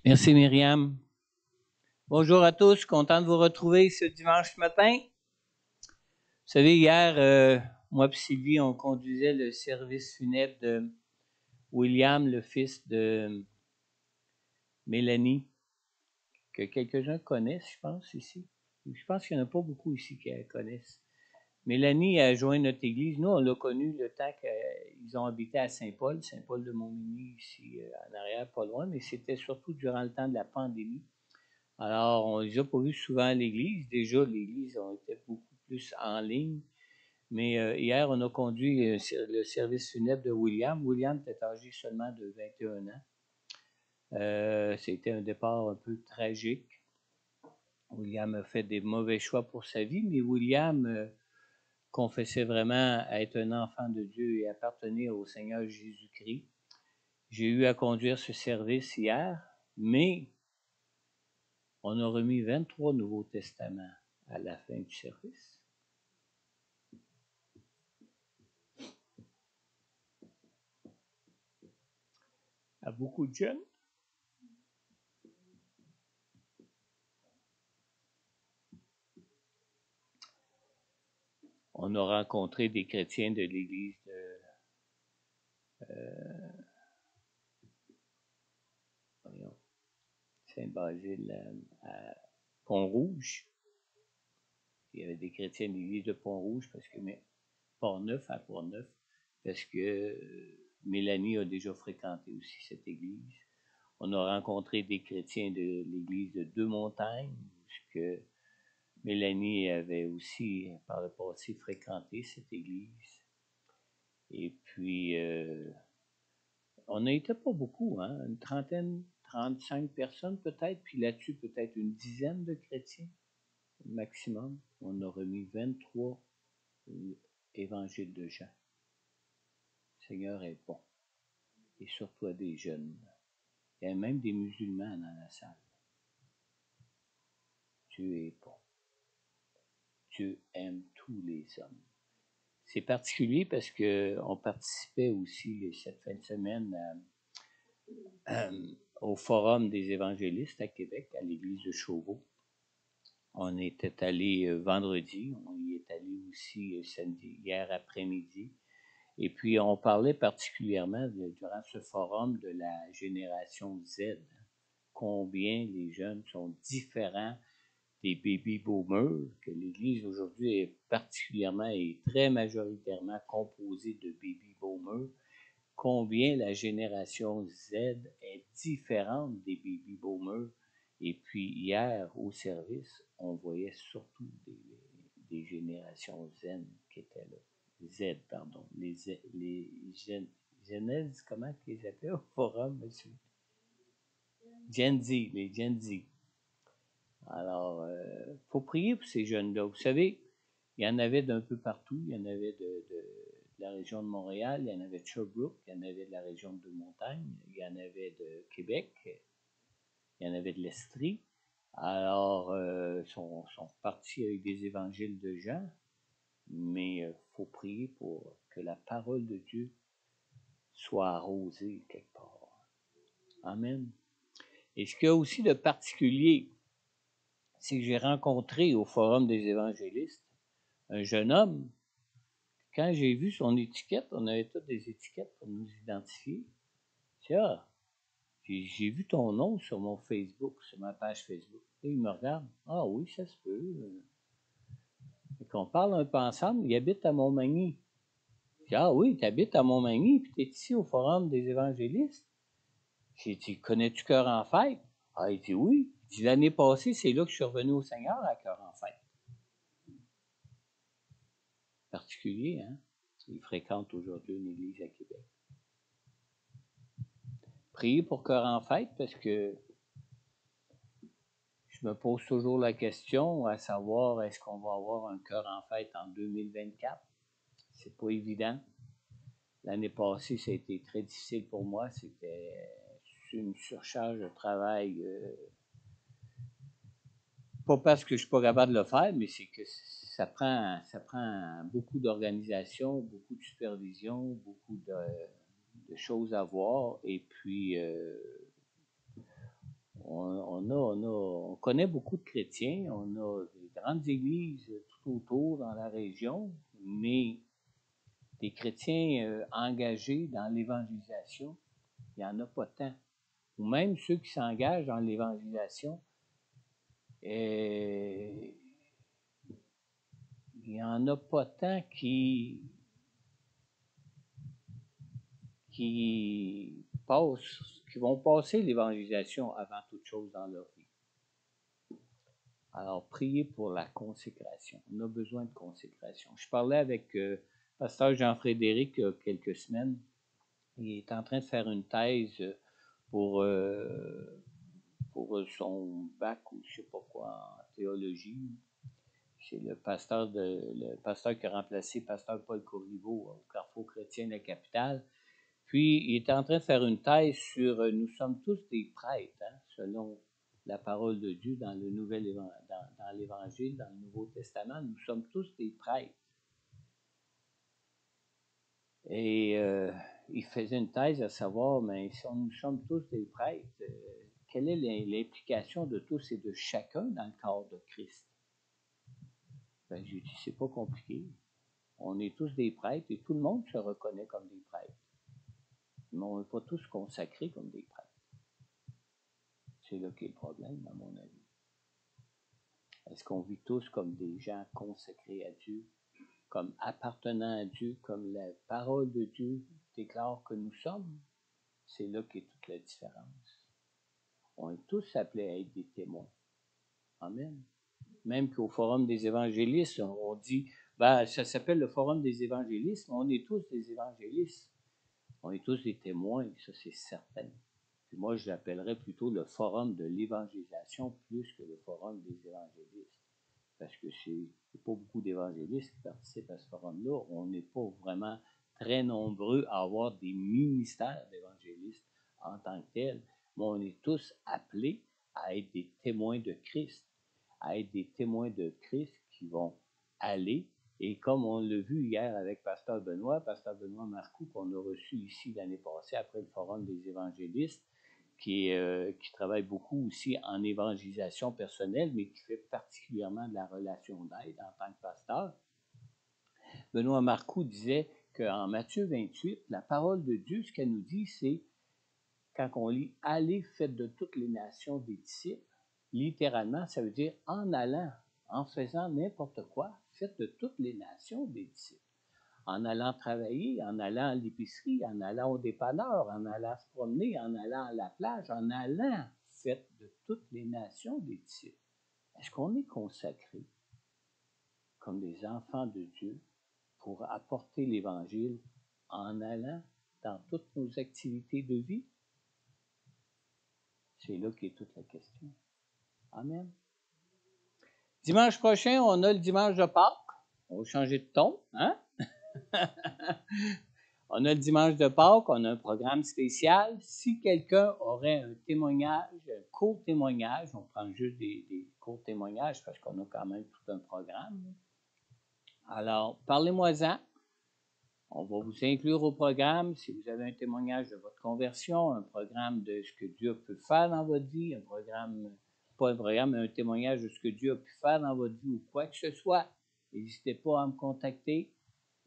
Merci Myriam. Bonjour à tous, content de vous retrouver ce dimanche matin. Vous savez, hier, moi et Sylvie, on conduisait le service funèbre de William, le fils de Mélanie, que quelques-uns connaissent, je pense, ici. Je pense qu'il n'y en a pas beaucoup ici qui la connaissent. Mélanie a joint notre église. Nous, on l'a connue le temps qu'ils ont habité à Saint-Paul, Saint-Paul-de-Montmagny, ici en arrière, pas loin, mais c'était surtout durant le temps de la pandémie. Alors, on les a pas vus souvent à l'église. Déjà, l'église, on était beaucoup plus en ligne. Mais hier, on a conduit le service funèbre de William. William était âgé seulement de 21 ans. C'était un départ un peu tragique. William a fait des mauvais choix pour sa vie, mais William confessait vraiment être un enfant de Dieu et appartenir au Seigneur Jésus-Christ. J'ai eu à conduire ce service hier, mais on a remis 23 Nouveaux Testaments à la fin du service. À beaucoup de jeunes. On a rencontré des chrétiens de l'église de Saint-Basile à Pont-Rouge. Il y avait des chrétiens de l'église de Pont-Rouge, parce que Port-Neuf à Port-Neuf, parce que Mélanie a déjà fréquenté aussi cette église. On a rencontré des chrétiens de l'église de Deux-Montagnes, puisque Mélanie avait aussi, par le passé, fréquenté cette église. Et puis, on n'était pas beaucoup, hein? Une trentaine, 35 personnes peut-être, puis là-dessus peut-être une dizaine de chrétiens maximum. On a remis 23 évangiles de Jean. Le Seigneur est bon, et surtout à des jeunes. Il y a même des musulmans dans la salle. Dieu est bon. Dieu aime tous les hommes. C'est particulier parce qu'on participait aussi cette fin de semaine au Forum des évangélistes à Québec, à l'église de Chauveau. On était allé vendredi, on y est allé aussi samedi, hier après-midi. Et puis, on parlait particulièrement, durant ce forum, de la génération Z. Combien les jeunes sont différents des baby boomers, que l'Église aujourd'hui est particulièrement et très majoritairement composée de baby boomers. Combien la génération Z est différente des baby boomers. Et puis hier, au service, on voyait surtout des générations Z qui étaient là. Z, pardon. Les Genèse, comment ils les appelaient au forum, monsieur? Gen Z, les Gen Z. Alors, faut prier pour ces jeunes-là. Vous savez, il y en avait d'un peu partout. Il y en avait de la région de Montréal, il y en avait de Sherbrooke, il y en avait de la région de Deux-Montagnes, il y en avait de Québec, il y en avait de l'Estrie. Alors, sont partis avec des évangiles de Jean, mais faut prier pour que la parole de Dieu soit arrosée quelque part. Amen. Et ce qu'il y a aussi de particulier, c'est que j'ai rencontré au Forum des évangélistes un jeune homme. Quand j'ai vu son étiquette, on avait toutes des étiquettes pour nous identifier. J'ai vu ton nom sur mon Facebook, sur ma page Facebook. Et il me regarde. Ah oui, ça se peut. Et qu'on parle un peu ensemble, il habite à Montmagny. Je dis, ah oui, tu habites à Montmagny, puis tu es ici au Forum des évangélistes. J'ai dit, connais-tu Cœur en fête? Ah, il dit oui. Il dit, l'année passée, c'est là que je suis revenu au Seigneur à Cœur en fête. Particulier, hein? Il fréquente aujourd'hui une église à Québec. Priez pour Cœur en fête parce que je me pose toujours la question à savoir est-ce qu'on va avoir un Cœur en fête en 2024? C'est pas évident. L'année passée, ça a été très difficile pour moi. C'était une surcharge de travail. Pas parce que je suis pas capable de le faire, mais c'est que ça prend beaucoup d'organisation, beaucoup de supervision, beaucoup de choses à voir. Et puis, on connaît beaucoup de chrétiens, on a des grandes églises tout autour dans la région, mais des chrétiens engagés dans l'évangélisation, il n'y en a pas tant. Ou même ceux qui s'engagent dans l'évangélisation, il n'y en a pas tant qui vont passer l'évangélisation avant toute chose dans leur vie. Alors, priez pour la consécration. On a besoin de consécration. Je parlais avec pasteur Jean-Frédéric il y a quelques semaines. Il est en train de faire une thèse pour son bac ou je ne sais pas quoi en théologie. C'est le pasteur qui a remplacé pasteur Paul Corriveau au Carrefour chrétien de la capitale. Puis, il est en train de faire une thèse sur nous sommes tous des prêtres, hein, selon la parole de Dieu dans le dans l'Évangile, dans le Nouveau Testament. Nous sommes tous des prêtres. Et il faisait une thèse à savoir, mais si nous sommes tous des prêtres, quelle est l'implication de tous et de chacun dans le corps de Christ? Ben, j'ai dit, c'est pas compliqué. On est tous des prêtres et tout le monde se reconnaît comme des prêtres. Mais on n'est pas tous consacrés comme des prêtres. C'est là qu'est le problème, à mon avis. Est-ce qu'on vit tous comme des gens consacrés à Dieu, comme appartenant à Dieu, comme la parole de Dieu déclare que nous sommes? C'est là qu'est toute la différence. On est tous appelés à être des témoins. Amen. Même qu'au Forum des évangélistes, on dit, ça s'appelle le Forum des évangélistes, mais on est tous des évangélistes. On est tous des témoins, ça c'est certain. Puis moi, je l'appellerais plutôt le Forum de l'évangélisation plus que le Forum des évangélistes. Parce que c'est pas beaucoup d'évangélistes qui participent à ce forum-là. On n'est pas vraiment très nombreux à avoir des ministères d'évangélistes en tant que tels, mais on est tous appelés à être des témoins de Christ, à être des témoins de Christ qui vont aller, et comme on l'a vu hier avec Pasteur Benoît Marcoux, qu'on a reçu ici l'année passée après le Forum des évangélistes, qui travaille beaucoup aussi en évangélisation personnelle, mais qui fait particulièrement de la relation d'aide en tant que pasteur. Benoît Marcoux disait qu'en Matthieu 28, la parole de Dieu, ce qu'elle nous dit, c'est, quand on lit « Allez, faites de toutes les nations des disciples », littéralement, ça veut dire en allant, en faisant n'importe quoi, faites de toutes les nations des disciples. En allant travailler, en allant à l'épicerie, en allant au dépanneur, en allant se promener, en allant à la plage, en allant, faites de toutes les nations des disciples. Est-ce qu'on est consacré comme des enfants de Dieu pour apporter l'Évangile en allant dans toutes nos activités de vie? C'est là qu'est toute la question. Amen. Dimanche prochain, on a le dimanche de Pâques. On va changer de ton, hein? On a le dimanche de Pâques, on a un programme spécial. Si quelqu'un aurait un témoignage, un court témoignage, on prend juste des courts témoignages parce qu'on a quand même tout un programme. Alors, parlez-moi-en. On va vous inclure au programme. Si vous avez un témoignage de votre conversion, un programme de ce que Dieu peut faire dans votre vie, un témoignage de ce que Dieu a pu faire dans votre vie ou quoi que ce soit, n'hésitez pas à me contacter.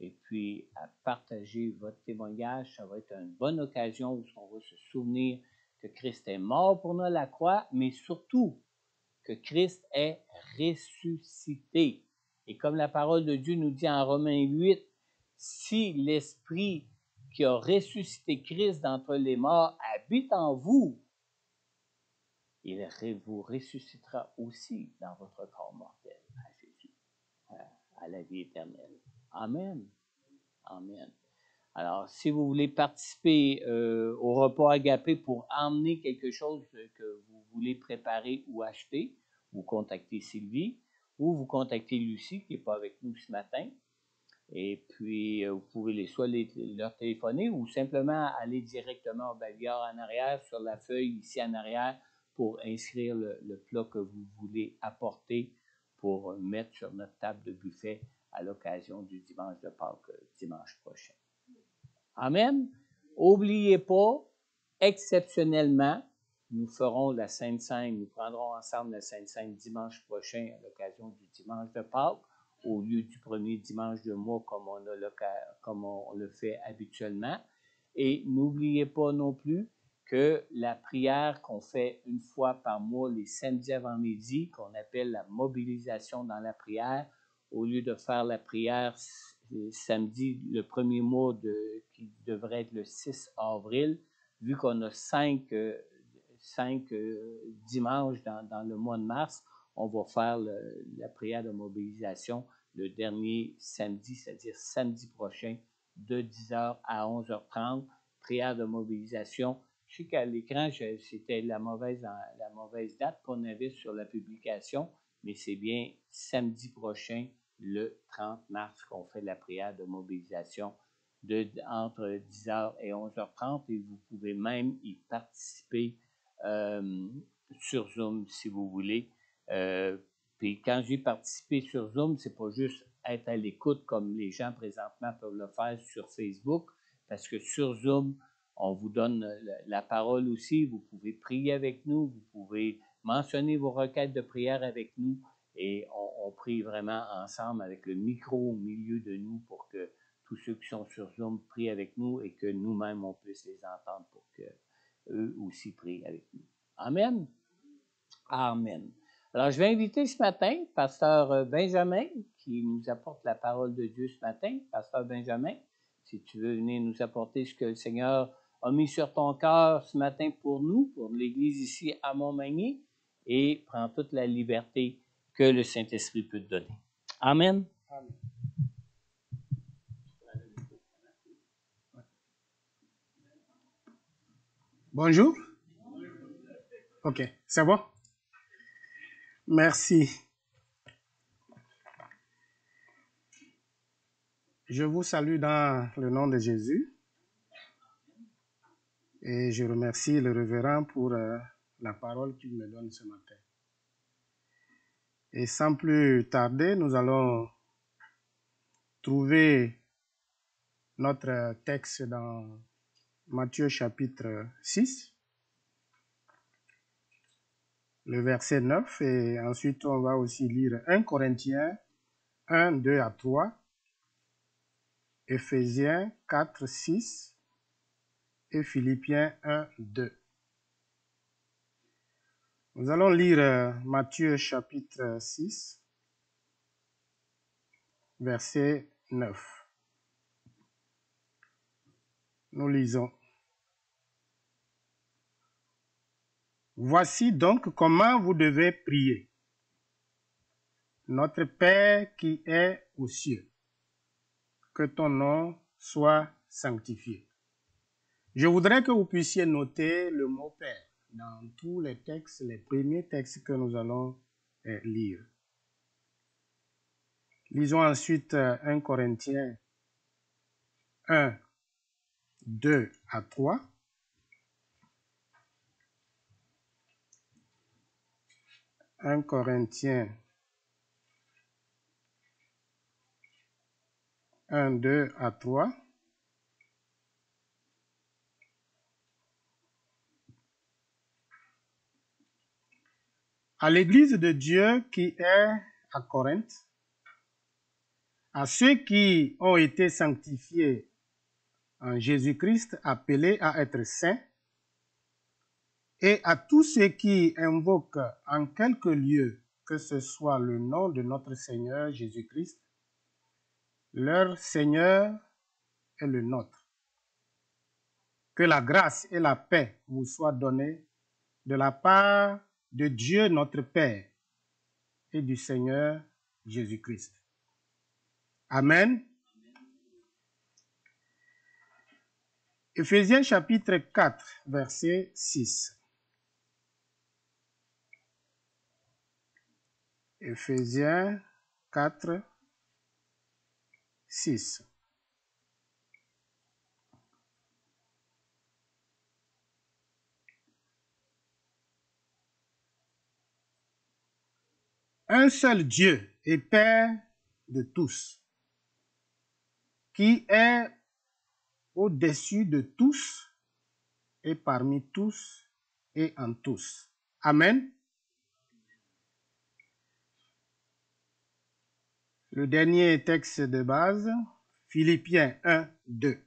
Et puis, à partager votre témoignage, ça va être une bonne occasion où on va se souvenir que Christ est mort pour nous à la croix, mais surtout que Christ est ressuscité. Et comme la parole de Dieu nous dit en Romains 8, si l'Esprit qui a ressuscité Christ d'entre les morts habite en vous, il vous ressuscitera aussi dans votre corps mortel à Jésus, à la vie éternelle. Amen. Amen. Alors, si vous voulez participer au repas agapé pour emmener quelque chose que vous voulez préparer ou acheter, vous contactez Sylvie ou vous contactez Lucie qui n'est pas avec nous ce matin. Et puis, vous pouvez soit leur téléphoner ou simplement aller directement au bavillard en arrière, sur la feuille ici en arrière, pour inscrire le plat que vous voulez apporter pour mettre sur notre table de buffet à l'occasion du dimanche de Pâques, dimanche prochain. Amen. N'oubliez pas, exceptionnellement, nous ferons la Sainte Seine, nous prendrons ensemble la Sainte Seine dimanche prochain à l'occasion du dimanche de Pâques, au lieu du premier dimanche de mois comme on le fait habituellement. Et n'oubliez pas non plus que la prière qu'on fait une fois par mois, les samedis avant-midi, qu'on appelle la mobilisation dans la prière, au lieu de faire la prière samedi, le premier mois qui devrait être le 6 avril, vu qu'on a cinq dimanches dans le mois de mars, on va faire la prière de mobilisation le dernier samedi, c'est-à-dire samedi prochain, de 10h à 11h30, prière de mobilisation. Je sais qu'à l'écran, c'était la mauvaise date qu'on avait sur la publication, mais c'est bien samedi prochain, le 30 mars, qu'on fait la prière de mobilisation entre 10h et 11h30, et vous pouvez même y participer sur Zoom si vous voulez. Puis quand j'ai participé sur Zoom, c'est pas juste être à l'écoute comme les gens présentement peuvent le faire sur Facebook, parce que sur Zoom, on vous donne la parole aussi. Vous pouvez prier avec nous, vous pouvez mentionner vos requêtes de prière avec nous, et on prie vraiment ensemble avec le micro au milieu de nous pour que tous ceux qui sont sur Zoom prient avec nous et que nous-mêmes, on puisse les entendre pour qu'eux aussi prient avec nous. Amen. Amen. Alors, je vais inviter ce matin Pasteur Benjamin qui nous apporte la parole de Dieu ce matin. Pasteur Benjamin, si tu veux venir nous apporter ce que le Seigneur a mis sur ton cœur ce matin pour nous, pour l'Église ici à Montmagny, et prends toute la liberté que le Saint-Esprit peut te donner. Amen. Amen. Bonjour. Ok, c'est bon? Merci. Je vous salue dans le nom de Jésus et je remercie le révérend pour la parole qu'il me donne ce matin. Et sans plus tarder, nous allons trouver notre texte dans Matthieu chapitre 6, le verset 9, et ensuite on va aussi lire 1 Corinthiens 1, 2 à 3, Éphésiens 4, 6 et Philippiens 1, 2. Nous allons lire Matthieu chapitre 6, verset 9. Nous lisons. Voici donc comment vous devez prier. Notre Père qui est aux cieux, que ton nom soit sanctifié. Je voudrais que vous puissiez noter le mot Père dans tous les textes, les premiers textes que nous allons lire. Lisons ensuite 1 Corinthiens 1, 2 à 3. 1 Corinthiens 1, 2 à 3. À l'église de Dieu qui est à Corinthe, à ceux qui ont été sanctifiés en Jésus-Christ, appelés à être saints, et à tous ceux qui invoquent en quelque lieu que ce soit le nom de notre Seigneur Jésus-Christ, leur Seigneur est le nôtre. Que la grâce et la paix vous soient données de la part de Dieu notre Père et du Seigneur Jésus-Christ. Amen. Éphésiens chapitre 4, verset 6. Éphésiens 4, 6. Un seul Dieu et Père de tous, qui est au-dessus de tous et parmi tous et en tous. Amen. Le dernier texte de base, Philippiens 1, 2.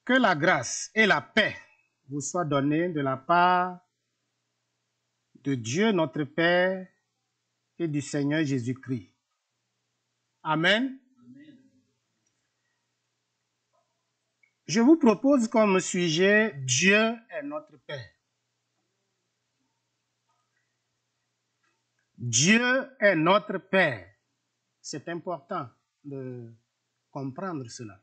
Que la grâce et la paix vous soient données de la part de Dieu notre Père et du Seigneur Jésus-Christ. Amen. Je vous propose comme sujet Dieu est notre Père. Dieu est notre Père. C'est important de comprendre cela.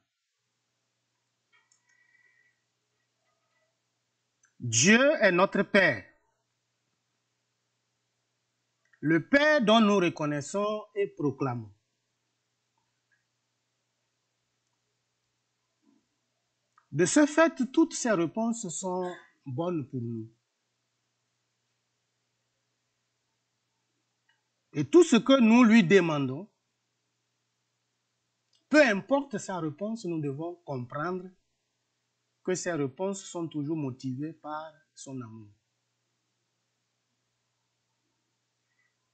Dieu est notre Père. Le Père dont nous reconnaissons et proclamons. De ce fait, toutes ces réponses sont bonnes pour nous. Et tout ce que nous lui demandons, peu importe sa réponse, nous devons comprendre que ces réponses sont toujours motivées par son amour.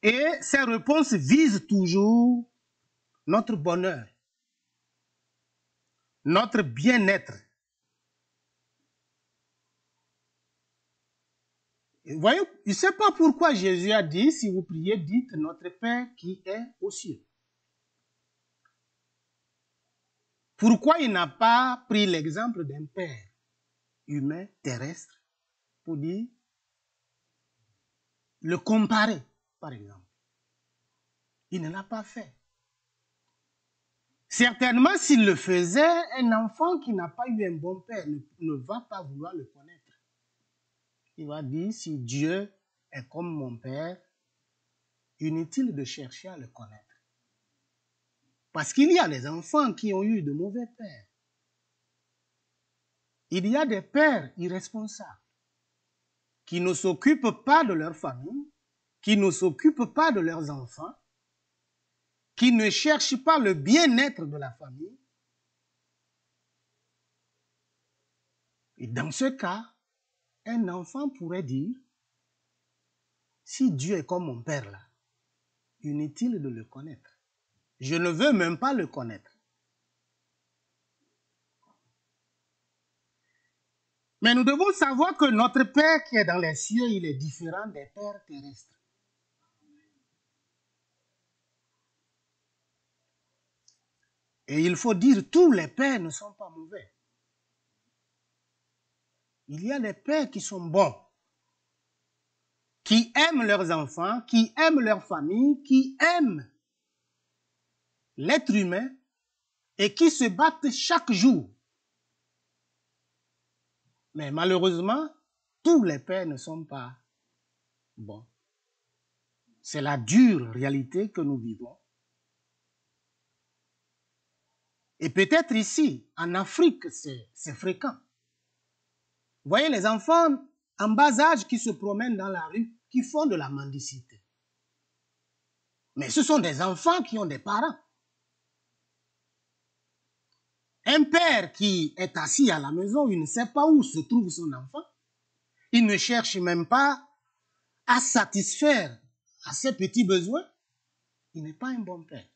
Et ces réponses visent toujours notre bonheur, notre bien-être. Et voyez, je ne sais pas pourquoi Jésus a dit, si vous priez, dites notre Père qui est aux cieux. Pourquoi il n'a pas pris l'exemple d'un père humain, terrestre, pour dire, le comparer, par exemple. Il ne l'a pas fait. Certainement, s'il le faisait, un enfant qui n'a pas eu un bon père ne va pas vouloir le connaître. Il va dire, si Dieu est comme mon père, inutile de chercher à le connaître. Parce qu'il y a des enfants qui ont eu de mauvais pères. Il y a des pères irresponsables qui ne s'occupent pas de leur famille, qui ne s'occupent pas de leurs enfants, qui ne cherchent pas le bien-être de la famille. Et dans ce cas, un enfant pourrait dire, si Dieu est comme mon père là, inutile de le connaître. Je ne veux même pas le connaître. Mais nous devons savoir que notre Père qui est dans les cieux, il est différent des pères terrestres. Et il faut dire, tous les pères ne sont pas mauvais. Il y a des pères qui sont bons, qui aiment leurs enfants, qui aiment leur famille, qui aiment l'être humain et qui se battent chaque jour. Mais malheureusement, tous les pères ne sont pas bons. C'est la dure réalité que nous vivons. Et peut-être ici, en Afrique, c'est fréquent. Vous voyez les enfants en bas âge qui se promènent dans la rue, qui font de la mendicité. Mais ce sont des enfants qui ont des parents. Un père qui est assis à la maison, il ne sait pas où se trouve son enfant. Il ne cherche même pas à satisfaire à ses petits besoins. Il n'est pas un bon père.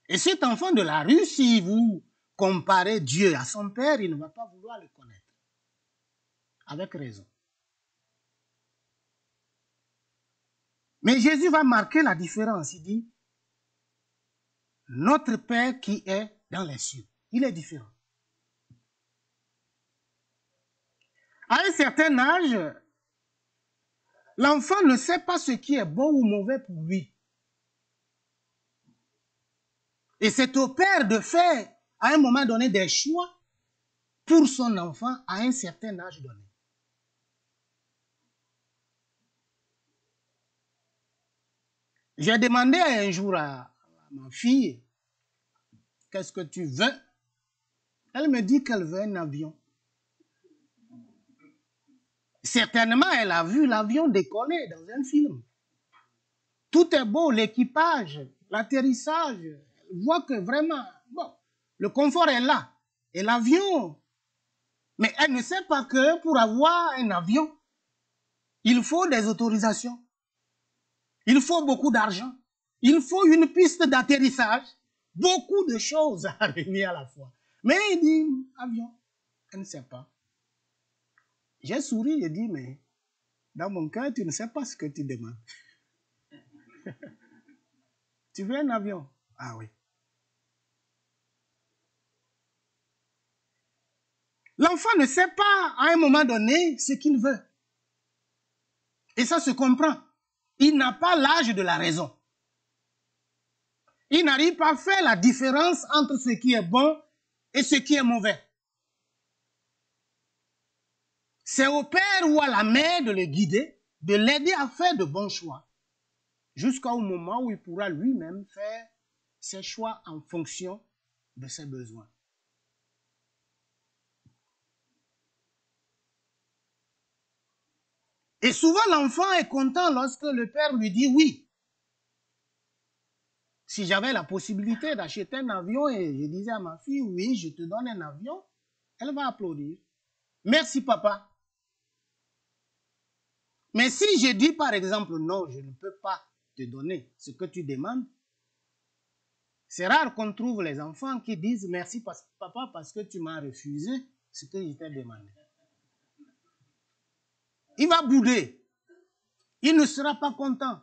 Et cet enfant de la rue, si vous comparez Dieu à son père, il ne va pas vouloir le connaître. Avec raison. Mais Jésus va marquer la différence. Il dit, notre Père qui est dans les cieux. Il est différent. À un certain âge, l'enfant ne sait pas ce qui est bon ou mauvais pour lui. Et c'est au père de faire, à un moment donné, des choix pour son enfant à un certain âge donné. J'ai demandé un jour à ma fille, qu'est-ce que tu veux? Elle me dit qu'elle veut un avion. Certainement, elle a vu l'avion décoller dans un film. Tout est beau, l'équipage, l'atterrissage. Elle voit que vraiment, bon, le confort est là. Et l'avion, mais elle ne sait pas que pour avoir un avion, il faut des autorisations. Il faut beaucoup d'argent. Il faut une piste d'atterrissage. Beaucoup de choses à réunir à la fois. Mais il dit, avion, elle ne sait pas. J'ai souri, j'ai dit, mais dans mon cœur, tu ne sais pas ce que tu demandes. Tu veux un avion? Ah oui. L'enfant ne sait pas à un moment donné ce qu'il veut. Et ça se comprend. Il n'a pas l'âge de la raison. Il n'arrive pas à faire la différence entre ce qui est bon et ce qui est mauvais. C'est au père ou à la mère de le guider, de l'aider à faire de bons choix, jusqu'au moment où il pourra lui-même faire ses choix en fonction de ses besoins. Et souvent, l'enfant est content lorsque le père lui dit oui. Si j'avais la possibilité d'acheter un avion et je disais à ma fille, oui, je te donne un avion, elle va applaudir. Merci, papa. Mais si je dis, par exemple, non, je ne peux pas te donner ce que tu demandes, c'est rare qu'on trouve les enfants qui disent merci, papa, parce que tu m'as refusé ce que je t'ai demandé. Il va bouder. Il ne sera pas content.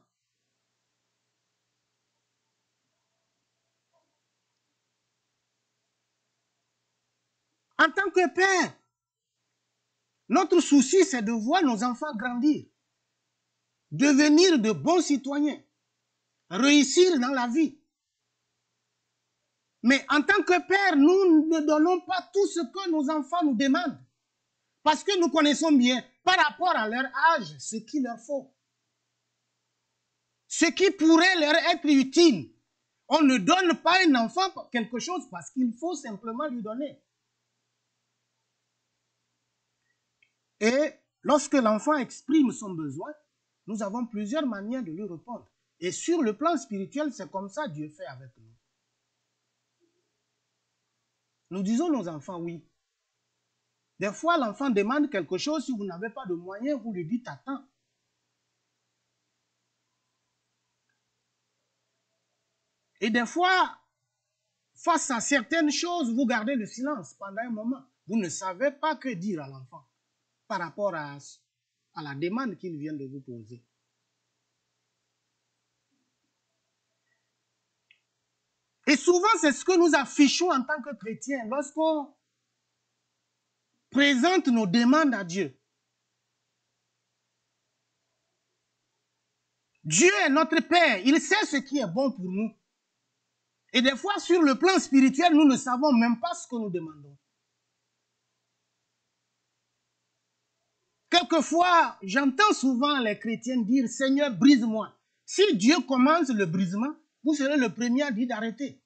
En tant que père, notre souci, c'est de voir nos enfants grandir, devenir de bons citoyens, réussir dans la vie. Mais en tant que père, nous ne donnons pas tout ce que nos enfants nous demandent. Parce que nous connaissons bien, par rapport à leur âge, ce qu'il leur faut. Ce qui pourrait leur être utile. On ne donne pas à un enfant quelque chose parce qu'il faut simplement lui donner. Et lorsque l'enfant exprime son besoin, nous avons plusieurs manières de lui répondre. Et sur le plan spirituel, c'est comme ça que Dieu fait avec nous. Nous disons à nos enfants oui. Des fois, l'enfant demande quelque chose, si vous n'avez pas de moyens, vous lui dites attends. Et des fois, face à certaines choses, vous gardez le silence pendant un moment. Vous ne savez pas que dire à l'enfant par rapport à la demande qu'il vient de vous poser. Et souvent, c'est ce que nous affichons en tant que chrétiens lorsqu'on présente nos demandes à Dieu. Dieu est notre Père. Il sait ce qui est bon pour nous. Et des fois, sur le plan spirituel, nous ne savons même pas ce que nous demandons. Quelquefois, j'entends souvent les chrétiens dire « Seigneur, brise-moi ». Si Dieu commence le brisement, vous serez le premier à dire d'arrêter.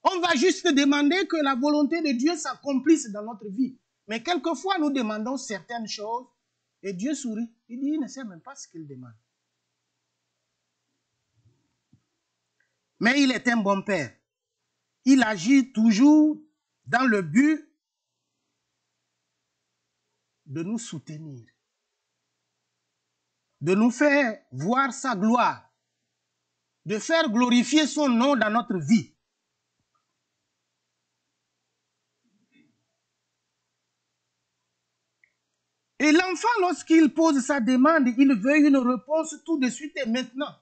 On va juste demander que la volonté de Dieu s'accomplisse dans notre vie. Mais quelquefois, nous demandons certaines choses et Dieu sourit. Il dit, il ne sait même pas ce qu'il demande. Mais il est un bon Père. Il agit toujours dans le but de nous soutenir, de nous faire voir sa gloire, de faire glorifier son nom dans notre vie. Et l'enfant, lorsqu'il pose sa demande, il veut une réponse tout de suite et maintenant.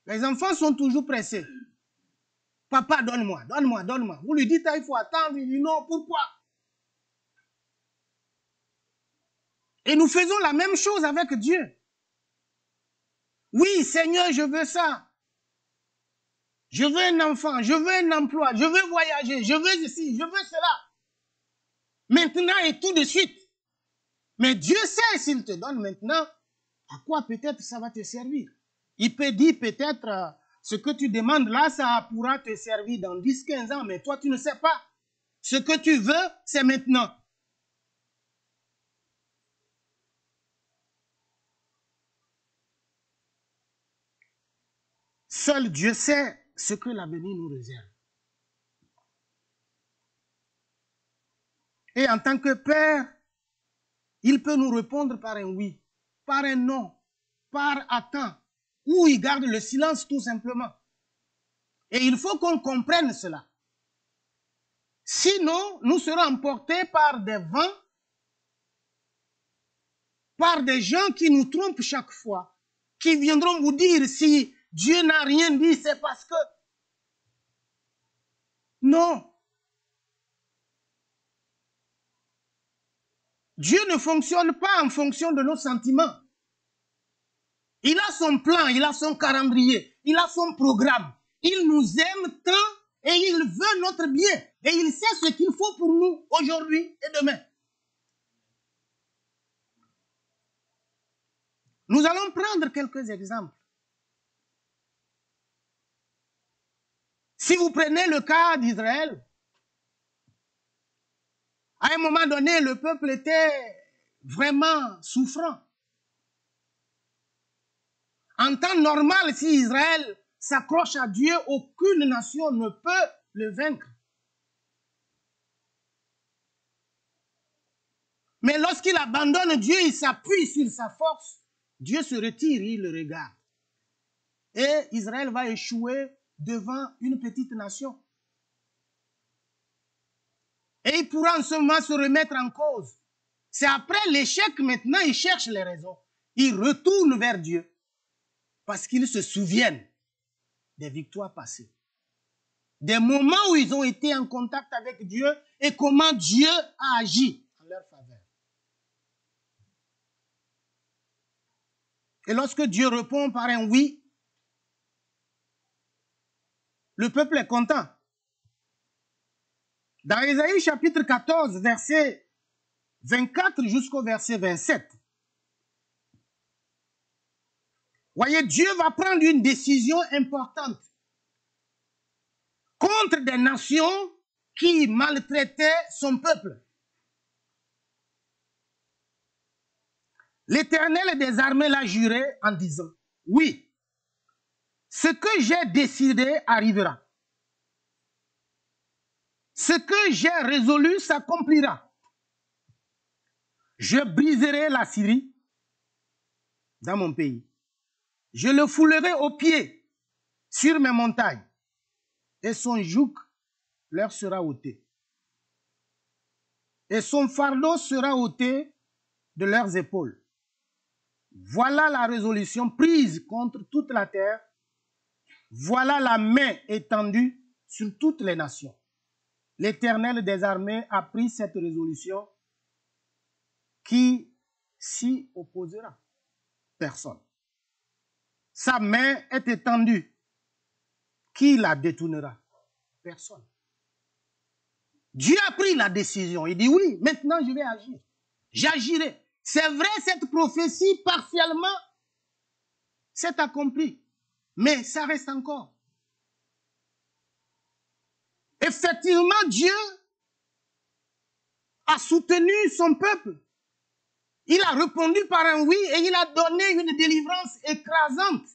Les enfants sont toujours pressés. Papa, donne-moi, donne-moi, donne-moi. Vous lui dites, il faut attendre. Il dit non, pourquoi? Et nous faisons la même chose avec Dieu. Oui, Seigneur, je veux ça. Je veux un enfant, je veux un emploi, je veux voyager, je veux ceci, je veux cela. Maintenant et tout de suite. Mais Dieu sait s'il te donne maintenant, à quoi peut-être ça va te servir. Il peut dire peut-être ce que tu demandes là, ça pourra te servir dans 10-15 ans, mais toi tu ne sais pas. Ce que tu veux, c'est maintenant. Seul Dieu sait ce que l'avenir nous réserve. Et en tant que Père, il peut nous répondre par un oui, par un non, par attends, ou il garde le silence tout simplement. Et il faut qu'on comprenne cela. Sinon, nous serons emportés par des vents, par des gens qui nous trompent chaque fois, qui viendront vous dire si Dieu n'a rien dit, c'est parce que... Non. Dieu ne fonctionne pas en fonction de nos sentiments. Il a son plan, il a son calendrier, il a son programme. Il nous aime tant et il veut notre bien. Et il sait ce qu'il faut pour nous aujourd'hui et demain. Nous allons prendre quelques exemples. Si vous prenez le cas d'Israël, à un moment donné, le peuple était vraiment souffrant. En temps normal, si Israël s'accroche à Dieu, aucune nation ne peut le vaincre. Mais lorsqu'il abandonne Dieu, il s'appuie sur sa force. Dieu se retire, il le regarde. Et Israël va échouer devant une petite nation. Et il pourra en ce moment se remettre en cause. C'est après l'échec maintenant, il cherche les raisons. Il retourne vers Dieu. Parce qu'ils se souviennent des victoires passées. Des moments où ils ont été en contact avec Dieu et comment Dieu a agi en leur faveur. Et lorsque Dieu répond par un oui, le peuple est content. Dans Ésaïe chapitre 14, verset 24 jusqu'au verset 27, voyez, Dieu va prendre une décision importante contre des nations qui maltraitaient son peuple. L'Éternel des armées l'a juré en disant, oui, ce que j'ai décidé arrivera. Ce que j'ai résolu s'accomplira. Je briserai la Syrie dans mon pays. Je le foulerai aux pieds sur mes montagnes et son joug leur sera ôté. Et son fardeau sera ôté de leurs épaules. Voilà la résolution prise contre toute la terre. Voilà la main étendue sur toutes les nations. L'Éternel des armées a pris cette résolution. Qui s'y opposera? Personne. Sa main est étendue. Qui la détournera? Personne. Dieu a pris la décision. Il dit oui, maintenant je vais agir. J'agirai. C'est vrai, cette prophétie partiellement s'est accomplie. Mais ça reste encore. Effectivement, Dieu a soutenu son peuple. Il a répondu par un oui et il a donné une délivrance écrasante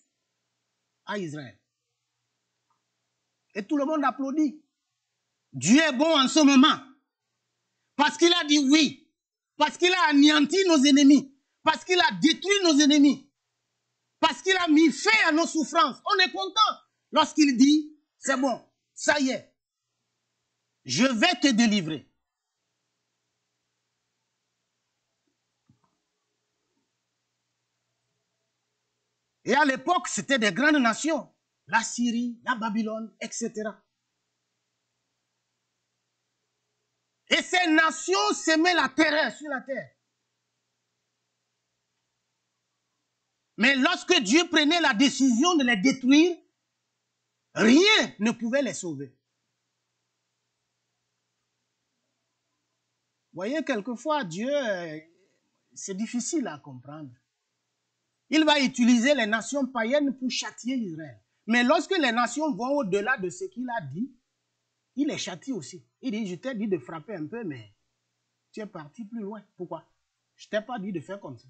à Israël. Et tout le monde applaudit. Dieu est bon en ce moment. Parce qu'il a dit oui. Parce qu'il a anéanti nos ennemis. Parce qu'il a détruit nos ennemis. Parce qu'il a mis fin à nos souffrances. On est content lorsqu'il dit, c'est bon, ça y est. Je vais te délivrer. Et à l'époque, c'était des grandes nations. La Syrie, la Babylone, etc. Et ces nations semaient la terreur sur la terre. Mais lorsque Dieu prenait la décision de les détruire, rien ne pouvait les sauver. Vous voyez, quelquefois, Dieu, c'est difficile à comprendre. Il va utiliser les nations païennes pour châtier Israël. Mais lorsque les nations vont au-delà de ce qu'il a dit, il les châtie aussi. Il dit, je t'ai dit de frapper un peu, mais tu es parti plus loin. Pourquoi? Je ne t'ai pas dit de faire comme ça.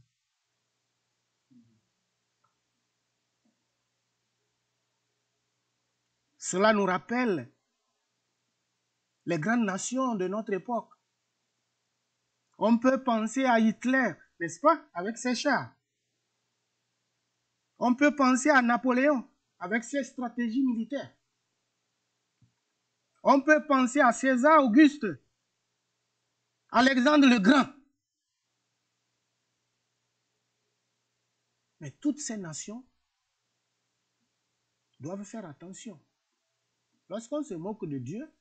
Cela nous rappelle les grandes nations de notre époque. On peut penser à Hitler, n'est-ce pas, avec ses chars. On peut penser à Napoléon, avec ses stratégies militaires. On peut penser à César Auguste, Alexandre le Grand. Mais toutes ces nations doivent faire attention. Lorsqu'on se moque de Dieu,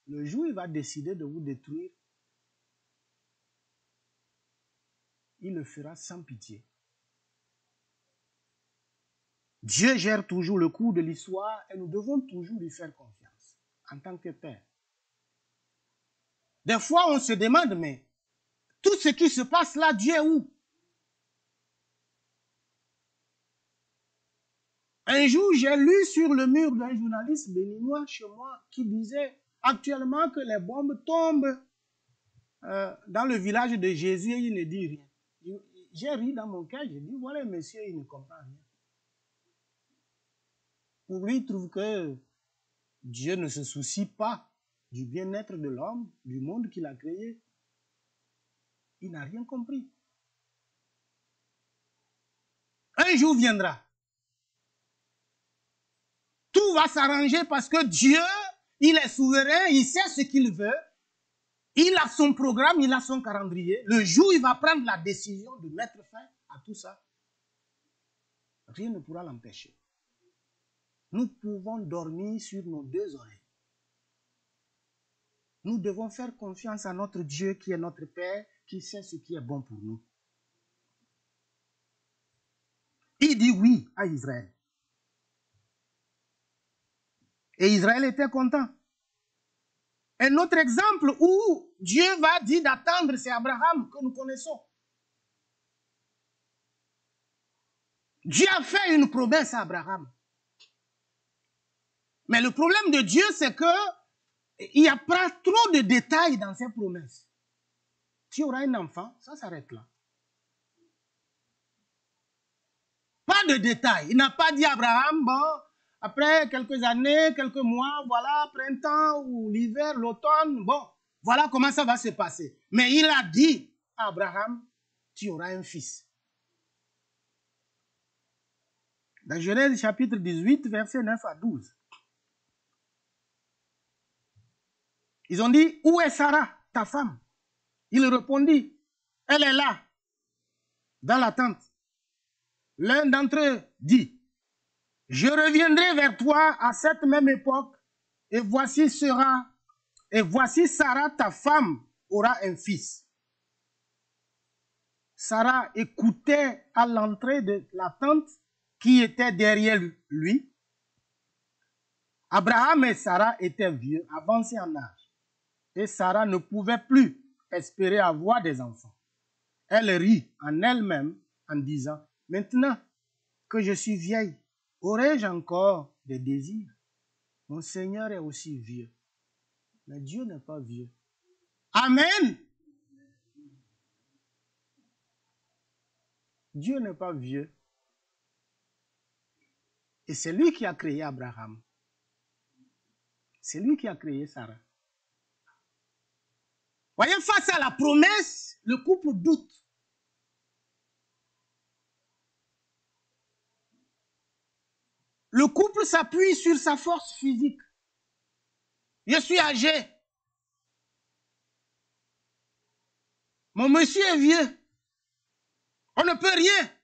le jour où il va décider de vous détruire, il le fera sans pitié. Dieu gère toujours le cours de l'histoire et nous devons toujours lui faire confiance en tant que Père. Des fois, on se demande, mais tout ce qui se passe là, Dieu est où? Un jour, j'ai lu sur le mur d'un journaliste béninois chez moi qui disait actuellement que les bombes tombent dans le village de Jésus et il ne dit rien. J'ai ri dans mon cœur, j'ai dit, voilà, monsieur, il ne comprend rien. Pour lui, il trouve que Dieu ne se soucie pas du bien-être de l'homme, du monde qu'il a créé. Il n'a rien compris. Un jour viendra. Tout va s'arranger parce que Dieu, il est souverain, il sait ce qu'il veut. Il a son programme, il a son calendrier. Le jour où il va prendre la décision de mettre fin à tout ça, rien ne pourra l'empêcher. Nous pouvons dormir sur nos deux oreilles. Nous devons faire confiance à notre Dieu qui est notre Père, qui sait ce qui est bon pour nous. Il dit oui à Israël. Et Israël était content. Un autre exemple où Dieu va dire d'attendre, c'est Abraham que nous connaissons. Dieu a fait une promesse à Abraham. Mais le problème de Dieu, c'est que il n'y a pas trop de détails dans ses promesses. Tu auras un enfant, ça s'arrête là. Pas de détails. Il n'a pas dit à Abraham, bon, après quelques années, quelques mois, voilà, printemps ou l'hiver, l'automne, bon, voilà comment ça va se passer. Mais il a dit à Abraham, tu auras un fils. Dans Genèse chapitre 18, versets 9 à 12. Ils ont dit, où est Sarah, ta femme? Il répondit, elle est là, dans la tente. L'un d'entre eux dit, je reviendrai vers toi à cette même époque, et voici Sarah, ta femme, aura un fils. Sarah écoutait à l'entrée de la tente qui était derrière lui. Abraham et Sarah étaient vieux, avancés en âge. Et Sarah ne pouvait plus espérer avoir des enfants. Elle rit en elle-même en disant, maintenant que je suis vieille, aurai-je encore des désirs? Mon Seigneur est aussi vieux. Mais Dieu n'est pas vieux. Amen. Dieu n'est pas vieux. Et c'est lui qui a créé Abraham. C'est lui qui a créé Sarah. Voyez, face à la promesse, le couple doute. Le couple s'appuie sur sa force physique. Je suis âgé. Mon monsieur est vieux. On ne peut rien.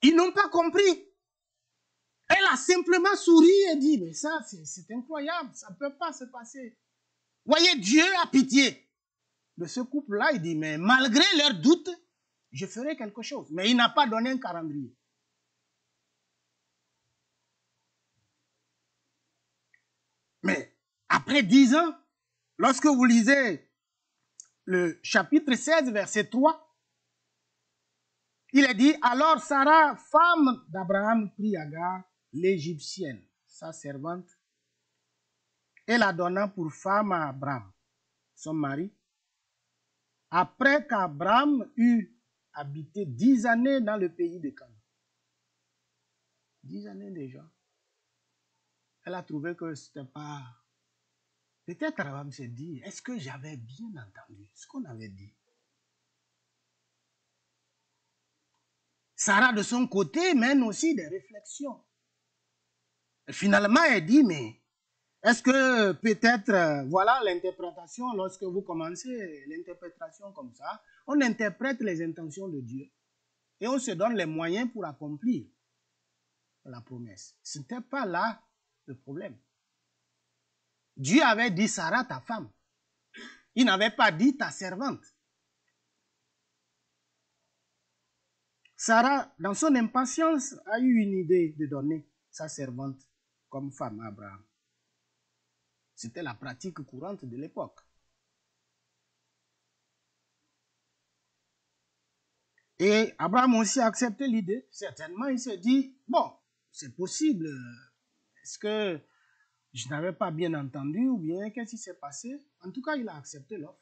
Ils n'ont pas compris. Elle a simplement souri et dit, mais ça, c'est incroyable, ça ne peut pas se passer. Voyez, Dieu a pitié de ce couple-là. Il dit, mais malgré leurs doutes, je ferai quelque chose. Mais il n'a pas donné un calendrier. Mais après 10 ans, lorsque vous lisez le chapitre 16, verset 3, il est dit, alors Sarah, femme d'Abraham, prit Agar, l'Égyptienne, sa servante, et la donna pour femme à Abraham, son mari, après qu'Abraham eut habité 10 années dans le pays de Canaan. 10 années déjà. Elle a trouvé que c'était pas... Peut-être Abraham s'est dit, est-ce que j'avais bien entendu ce qu'on avait dit? Sarah, de son côté, mène aussi des réflexions. Et finalement, elle dit, mais est-ce que peut-être, voilà l'interprétation, lorsque vous commencez l'interprétation comme ça, on interprète les intentions de Dieu et on se donne les moyens pour accomplir la promesse. Ce n'était pas là le problème. Dieu avait dit Sarah, ta femme. Il n'avait pas dit ta servante. Sarah, dans son impatience, a eu une idée de donner sa servante comme femme à Abraham. C'était la pratique courante de l'époque. Et Abraham aussi a accepté l'idée. Certainement, il s'est dit, bon, c'est possible. Est-ce que je n'avais pas bien entendu ou bien qu'est-ce qui s'est passé? En tout cas, il a accepté l'offre.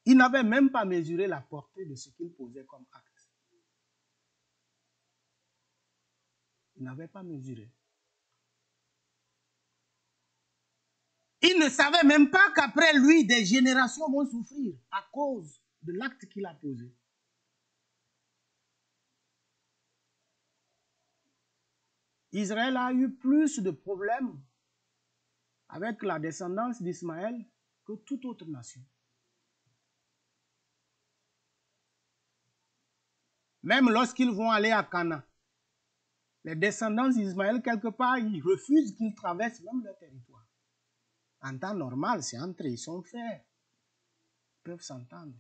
Il n'avait même pas mesuré la portée de ce qu'il posait comme acte. Il n'avait pas mesuré. Il ne savait même pas qu'après lui, des générations vont souffrir à cause de l'acte qu'il a posé. Israël a eu plus de problèmes avec la descendance d'Ismaël que toute autre nation. Même lorsqu'ils vont aller à Canaan, les descendants d'Ismaël, quelque part, ils refusent qu'ils traversent même leur territoire. En temps normal, c'est entre eux, ils sont frères. Ils peuvent s'entendre.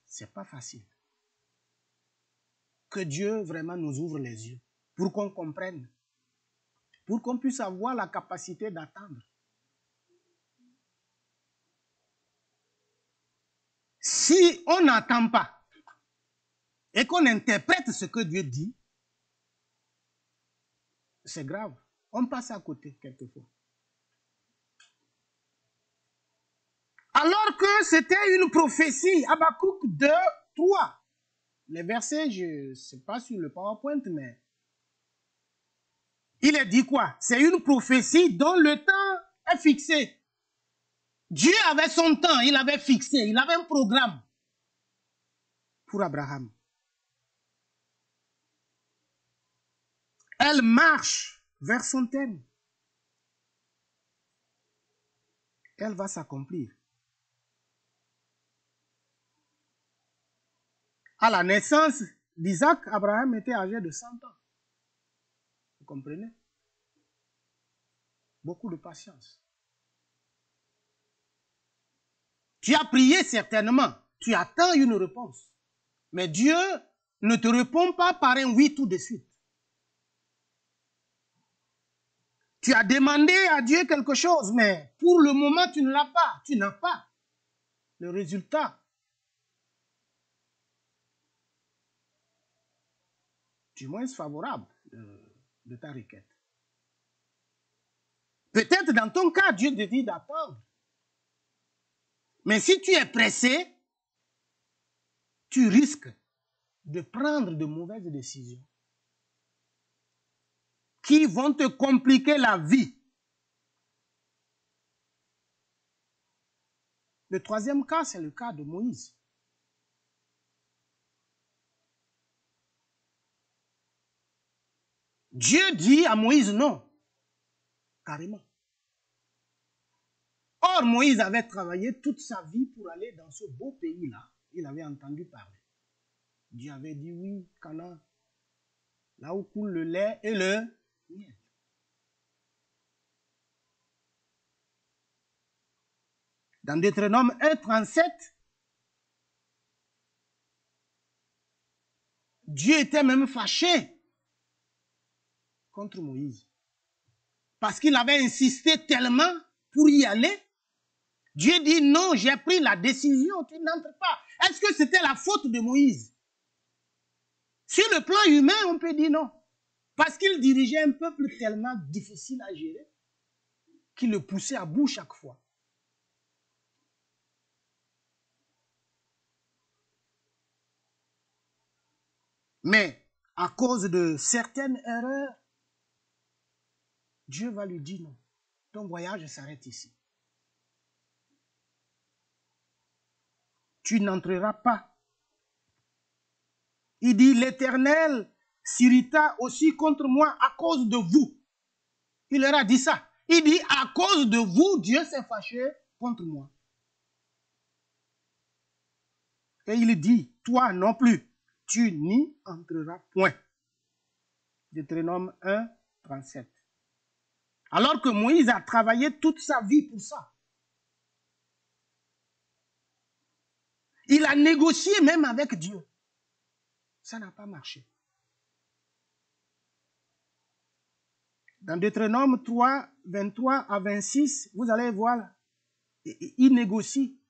C'est pas facile. Que Dieu vraiment nous ouvre les yeux pour qu'on comprenne, pour qu'on puisse avoir la capacité d'attendre. Si on n'attend pas et qu'on interprète ce que Dieu dit, c'est grave. On passe à côté quelquefois. Alors que c'était une prophétie, Habakkuk 2, 3. Les versets, je ne sais pas sur le PowerPoint, mais il est dit quoi? C'est une prophétie dont le temps est fixé. Dieu avait son temps, il avait fixé, il avait un programme pour Abraham. Elle marche vers son terme. Elle va s'accomplir. À la naissance d'Isaac, Abraham était âgé de 100 ans. Vous comprenez? Beaucoup de patience. Tu as prié certainement. Tu attends une réponse. Mais Dieu ne te répond pas par un oui tout de suite. Tu as demandé à Dieu quelque chose, mais pour le moment, tu ne l'as pas. Tu n'as pas le résultat. Du moins favorable de ta requête. Peut-être dans ton cas, Dieu te dit d'attendre. Mais si tu es pressé, tu risques de prendre de mauvaises décisions qui vont te compliquer la vie. Le troisième cas, c'est le cas de Moïse. Dieu dit à Moïse non, carrément. Or, Moïse avait travaillé toute sa vie pour aller dans ce beau pays-là. Il avait entendu parler. Dieu avait dit oui, Canaan, là où coule le lait et le miel. Dans Deutéronome 1:37, Dieu était même fâché contre Moïse. Parce qu'il avait insisté tellement pour y aller. Dieu dit non, j'ai pris la décision, tu n'entres pas. Est-ce que c'était la faute de Moïse? Sur le plan humain, on peut dire non. Parce qu'il dirigeait un peuple tellement difficile à gérer qu'il le poussait à bout chaque fois. Mais à cause de certaines erreurs, Dieu va lui dire non. Ton voyage s'arrête ici. Tu n'entreras pas. Il dit, l'Éternel s'irrita aussi contre moi à cause de vous. Il leur a dit ça. Il dit, à cause de vous, Dieu s'est fâché contre moi. Et il dit, toi non plus, tu n'y entreras point. Deutéronome 1, 37. Alors que Moïse a travaillé toute sa vie pour ça. Il a négocié même avec Dieu. Ça n'a pas marché. Dans Deutéronome 3, 23 à 26, vous allez voir, il négocie.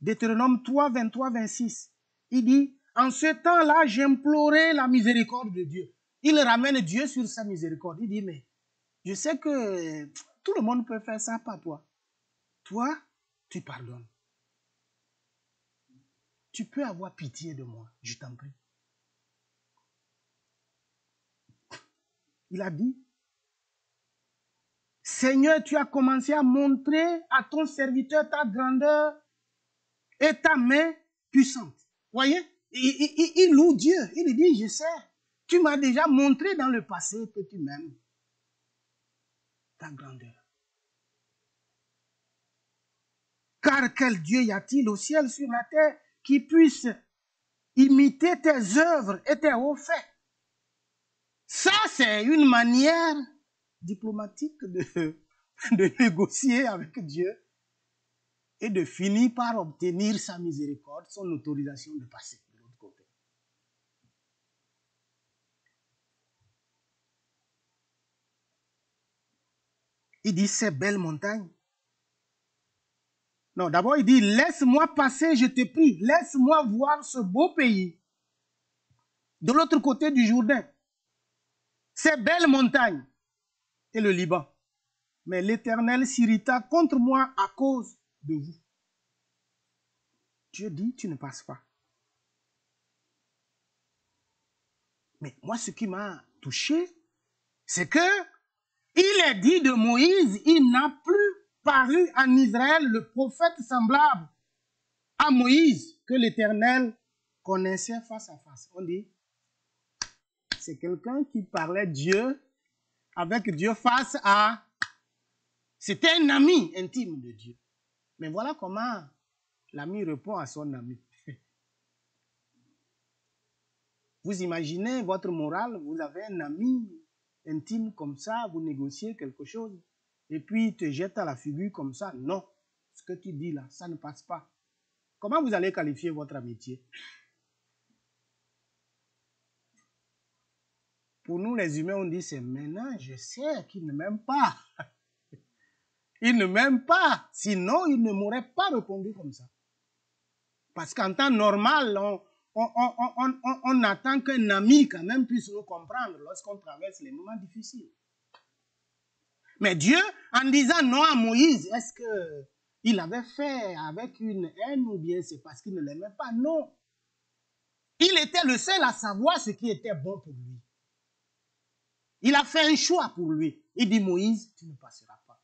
Deutéronome 3, 23, 26. Il dit, en ce temps-là, j'implorais la miséricorde de Dieu. Il ramène Dieu sur sa miséricorde. Il dit, mais je sais que tout le monde peut faire ça, pas toi. Toi, tu pardonnes. Tu peux avoir pitié de moi, je t'en prie. Il a dit, Seigneur, tu as commencé à montrer à ton serviteur ta grandeur et ta main puissante. Voyez, il loue Dieu. Il lui dit, je sais, tu m'as déjà montré dans le passé que tu m'aimes. Ta grandeur. Car quel Dieu y a-t-il au ciel, sur la terre, qui puisse imiter tes œuvres et tes hauts faits? Ça, c'est une manière diplomatique de négocier avec Dieu et de finir par obtenir sa miséricorde, son autorisation de passer de l'autre côté. Il dit, ces belles montagnes. Non, d'abord il dit, laisse-moi passer, je te prie, laisse-moi voir ce beau pays de l'autre côté du Jourdain. Ces belles montagnes et le Liban. Mais l'Éternel s'irrita contre moi à cause de vous. Dieu dit, tu ne passes pas. Mais moi, ce qui m'a touché, c'est que il est dit de Moïse, il n'a plus paru en Israël le prophète semblable à Moïse que l'Éternel connaissait face à face. On dit, c'est quelqu'un qui parlait Dieu avec Dieu face à... C'était un ami intime de Dieu. Mais voilà comment l'ami répond à son ami. Vous imaginez votre morale, vous avez un ami intime comme ça, vous négociez quelque chose, et puis il te jette à la figure comme ça. Non, ce que tu dis là, ça ne passe pas. Comment vous allez qualifier votre amitié? Pour nous les humains, on dit, c'est maintenant, je sais qu'il ne m'aime pas. Il ne m'aime pas, sinon il ne m'aurait pas répondu comme ça. Parce qu'en temps normal, on attend qu'un ami quand même puisse nous comprendre lorsqu'on traverse les moments difficiles. Mais Dieu, en disant non à Moïse, est-ce qu'il avait fait avec une haine ou bien c'est parce qu'il ne l'aimait pas? Non. Il était le seul à savoir ce qui était bon pour lui. Il a fait un choix pour lui. Il dit, Moïse, tu ne passeras pas.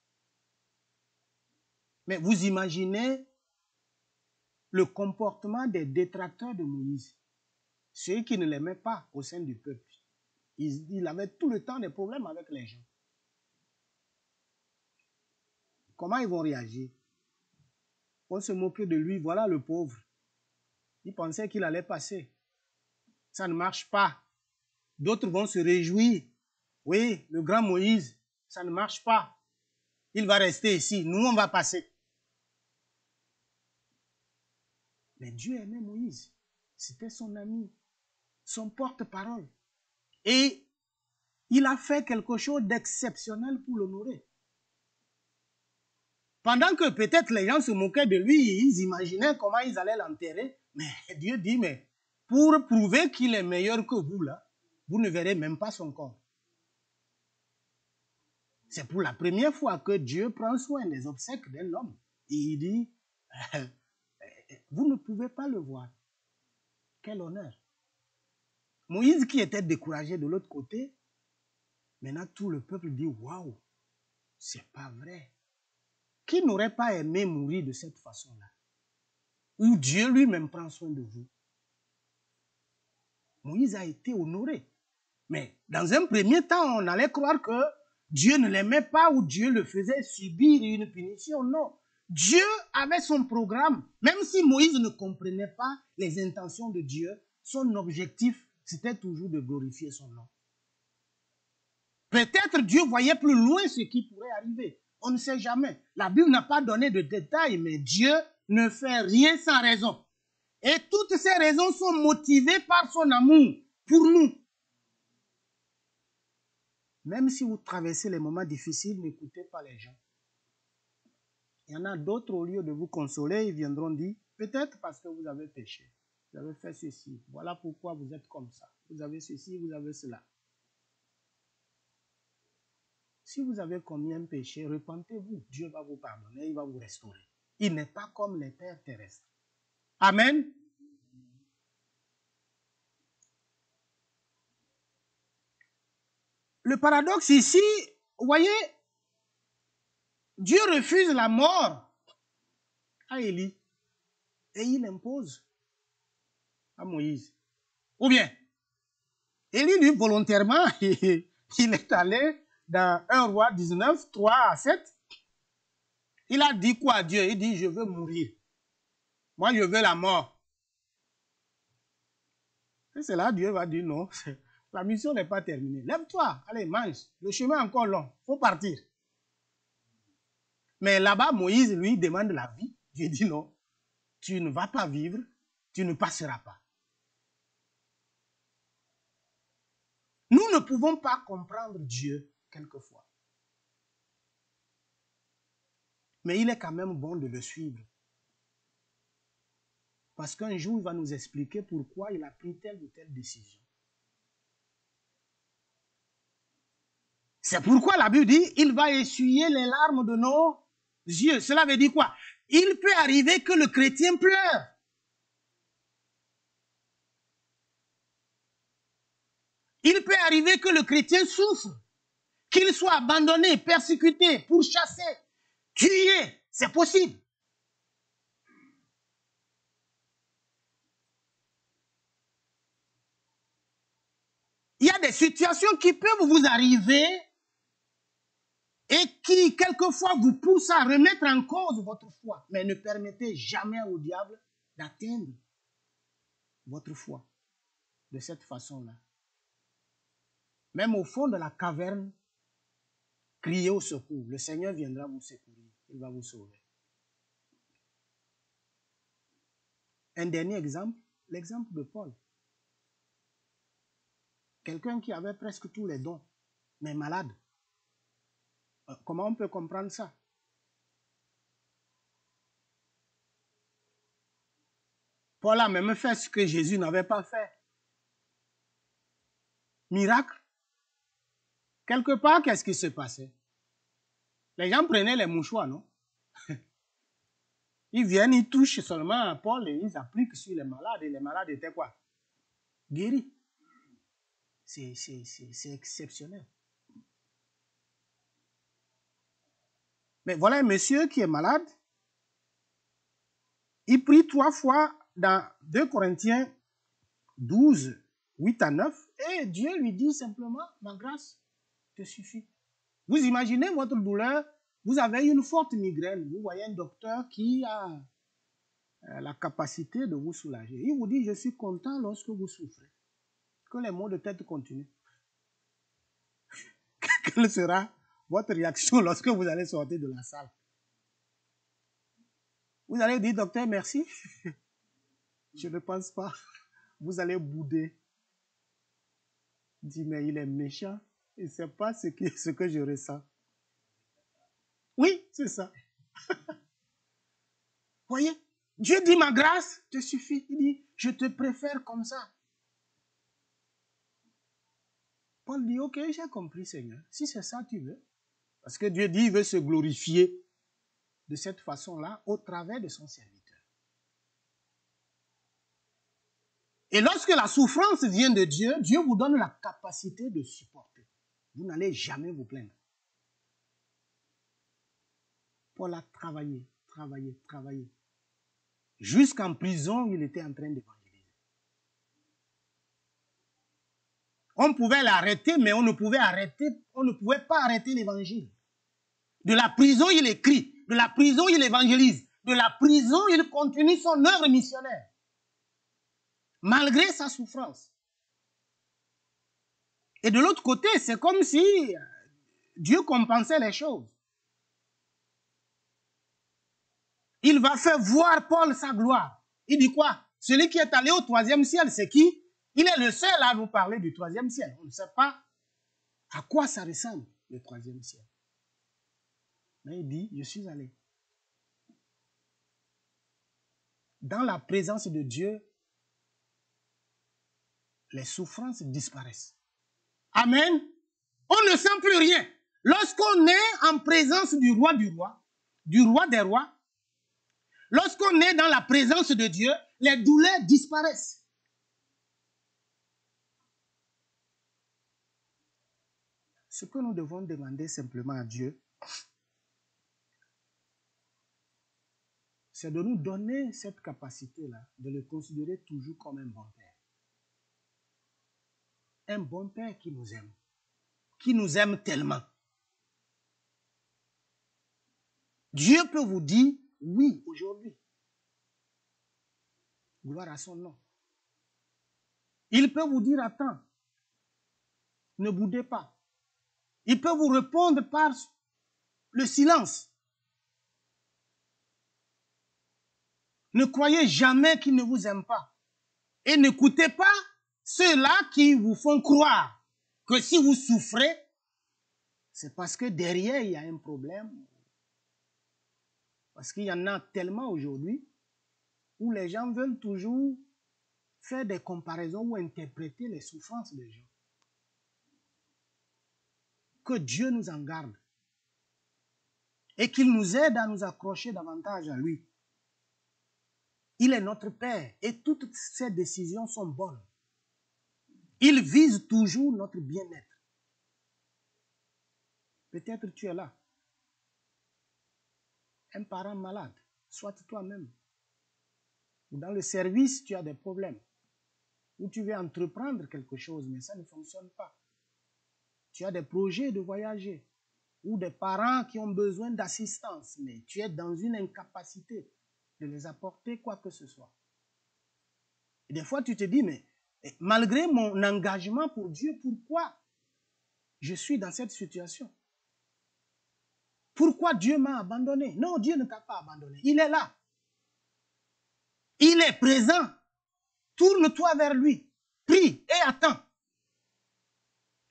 Mais vous imaginez le comportement des détracteurs de Moïse, ceux qui ne l'aimaient pas au sein du peuple. Il avait tout le temps des problèmes avec les gens. Comment ils vont réagir? On se moquait de lui, voilà le pauvre. Il pensait qu'il allait passer. Ça ne marche pas. D'autres vont se réjouir. Oui, le grand Moïse, ça ne marche pas. Il va rester ici. Nous, on va passer. Mais Dieu aimait Moïse. C'était son ami, son porte-parole. Et il a fait quelque chose d'exceptionnel pour l'honorer. Pendant que peut-être les gens se moquaient de lui, ils imaginaient comment ils allaient l'enterrer. Mais Dieu dit, mais pour prouver qu'il est meilleur que vous, là, vous ne verrez même pas son corps. C'est pour la première fois que Dieu prend soin des obsèques d'un homme. Et il dit, vous ne pouvez pas le voir. Quel honneur. Moïse qui était découragé de l'autre côté, maintenant tout le peuple dit, waouh, c'est pas vrai. Qui n'aurait pas aimé mourir de cette façon-là? Où Dieu lui-même prend soin de vous. Moïse a été honoré. Mais dans un premier temps, on allait croire que Dieu ne l'aimait pas ou Dieu le faisait subir une punition. Non. Dieu avait son programme. Même si Moïse ne comprenait pas les intentions de Dieu, son objectif, c'était toujours de glorifier son nom. Peut-être Dieu voyait plus loin ce qui pourrait arriver. On ne sait jamais. La Bible n'a pas donné de détails, mais Dieu ne fait rien sans raison. Et toutes ces raisons sont motivées par son amour pour nous. Même si vous traversez les moments difficiles, n'écoutez pas les gens. Il y en a d'autres, au lieu de vous consoler, ils viendront dire, peut-être parce que vous avez péché, vous avez fait ceci, voilà pourquoi vous êtes comme ça, vous avez ceci, vous avez cela. Si vous avez commis un péché, repentez-vous, Dieu va vous pardonner, il va vous restaurer. Il n'est pas comme les pères terrestres. Amen. Le paradoxe ici, vous voyez, Dieu refuse la mort à Élie et il impose à Moïse. Ou bien, Élie, lui, volontairement, il est allé dans 1 roi 19, 3 à 7. Il a dit quoi à Dieu? Il dit, je veux mourir. Moi, je veux la mort. Et c'est là Dieu va dire, non, la mission n'est pas terminée. Lève-toi, allez, mange. Le chemin est encore long, il faut partir. Mais là-bas, Moïse, lui, demande la vie. Dieu dit, non, tu ne vas pas vivre, tu ne passeras pas. Nous ne pouvons pas comprendre Dieu quelquefois. Mais il est quand même bon de le suivre. Parce qu'un jour, il va nous expliquer pourquoi il a pris telle ou telle décision. C'est pourquoi la Bible dit, il va essuyer les larmes de nos yeux. Cela veut dire quoi? Il peut arriver que le chrétien pleure. Il peut arriver que le chrétien souffre, qu'il soit abandonné, persécuté, pourchassé, tué. C'est possible. Il y a des situations qui peuvent vous arriver et qui, quelquefois, vous poussent à remettre en cause votre foi. Mais ne permettez jamais au diable d'atteindre votre foi de cette façon-là. Même au fond de la caverne, criez au secours. Le Seigneur viendra vous secourir. Il va vous sauver. Un dernier exemple, l'exemple de Paul. Quelqu'un qui avait presque tous les dons, mais malade. Comment on peut comprendre ça? Paul a même fait ce que Jésus n'avait pas fait. Miracle. Quelque part, qu'est-ce qui se passait? Les gens prenaient les mouchoirs, non? Ils viennent, ils touchent seulement à Paul et ils appliquent sur les malades. Et les malades étaient quoi? Guéris. C'est exceptionnel. Mais voilà un monsieur qui est malade. Il prie 3 fois dans 2 Corinthiens 12, 8 à 9. Et Dieu lui dit simplement, ma grâce te suffit. Vous imaginez votre douleur, vous avez une forte migraine. Vous voyez un docteur qui a la capacité de vous soulager. Il vous dit, je suis content lorsque vous souffrez. Que les maux de tête continuent. Quelle sera votre réaction lorsque vous allez sortir de la salle? Vous allez dire, docteur, merci. Je ne pense pas. Vous allez bouder. Dire, mais il est méchant. Il ne sait pas ce que je ressens. Oui, c'est ça. Voyez, Dieu dit, ma grâce te suffit. Il dit, je te préfère comme ça. Paul dit, ok, j'ai compris, Seigneur. Si c'est ça, tu veux. Parce que Dieu dit, il veut se glorifier de cette façon-là au travers de son serviteur. Et lorsque la souffrance vient de Dieu, Dieu vous donne la capacité de supporter. Vous n'allez jamais vous plaindre. Paul a travaillé. Jusqu'en prison, il était en train d'évangéliser. On pouvait l'arrêter, mais on ne pouvait pas arrêter l'évangile. De la prison, il écrit. De la prison, il évangélise. De la prison, il continue son œuvre missionnaire. Malgré sa souffrance. Et de l'autre côté, c'est comme si Dieu compensait les choses. Il va faire voir Paul sa gloire. Il dit quoi? Celui qui est allé au 3e ciel, c'est qui? Il est le seul à nous parler du 3e ciel. On ne sait pas à quoi ça ressemble, le 3e ciel. Mais il dit, je suis allé. Dans la présence de Dieu, les souffrances disparaissent. Amen. On ne sent plus rien. Lorsqu'on est en présence du roi des rois, lorsqu'on est dans la présence de Dieu, les douleurs disparaissent. Ce que nous devons demander simplement à Dieu, c'est de nous donner cette capacité-là, de le considérer toujours comme un bon Père. Un bon Père qui nous aime tellement. Dieu peut vous dire oui aujourd'hui. Gloire à son nom. Il peut vous dire attends, ne boudez pas. Il peut vous répondre par le silence. Ne croyez jamais qu'il ne vous aime pas. Et n'écoutez pas ceux-là qui vous font croire que si vous souffrez, c'est parce que derrière, il y a un problème. Parce qu'il y en a tellement aujourd'hui où les gens veulent toujours faire des comparaisons ou interpréter les souffrances des gens. Que Dieu nous en garde et qu'il nous aide à nous accrocher davantage à lui. Il est notre Père et toutes ses décisions sont bonnes. Il vise toujours notre bien-être. Peut-être tu es là. Un parent malade, soit toi-même. Ou dans le service, tu as des problèmes. Ou tu veux entreprendre quelque chose, mais ça ne fonctionne pas. Tu as des projets de voyager. Ou des parents qui ont besoin d'assistance, mais tu es dans une incapacité de les apporter quoi que ce soit. Et des fois, tu te dis, mais malgré mon engagement pour Dieu, pourquoi je suis dans cette situation? Pourquoi Dieu m'a abandonné? Non, Dieu ne t'a pas abandonné. Il est là. Il est présent. Tourne-toi vers lui. Prie et attends.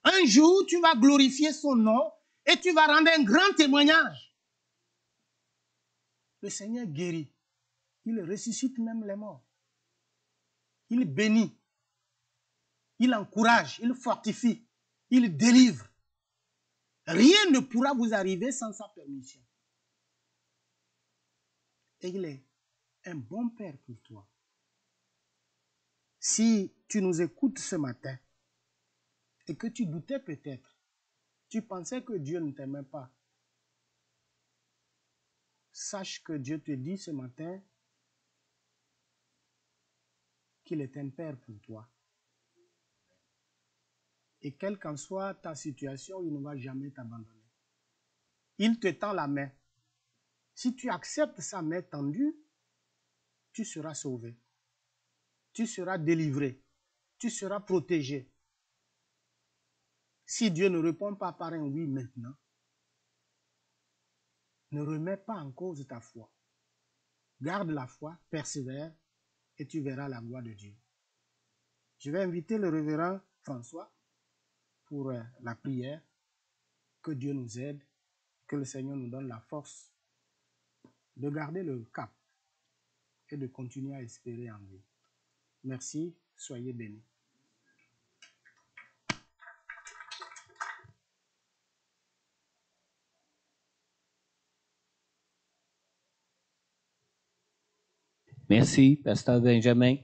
Un jour, tu vas glorifier son nom et tu vas rendre un grand témoignage. Le Seigneur guérit. Il ressuscite même les morts. Il bénit. Il encourage. Il fortifie. Il délivre. Rien ne pourra vous arriver sans sa permission. Et il est un bon Père pour toi. Si tu nous écoutes ce matin et que tu doutais peut-être, tu pensais que Dieu ne t'aimait pas, sache que Dieu te dit ce matin qu'il est un Père pour toi. Et quelle qu'en soit ta situation, il ne va jamais t'abandonner. Il te tend la main. Si tu acceptes sa main tendue, tu seras sauvé. Tu seras délivré. Tu seras protégé. Si Dieu ne répond pas par un oui maintenant, ne remets pas en cause ta foi. Garde la foi, persévère, et tu verras la gloire de Dieu. Je vais inviter le révérend François pour la prière. Que Dieu nous aide, que le Seigneur nous donne la force de garder le cap et de continuer à espérer en lui. Merci, soyez bénis. Merci, Pasteur Benjamin,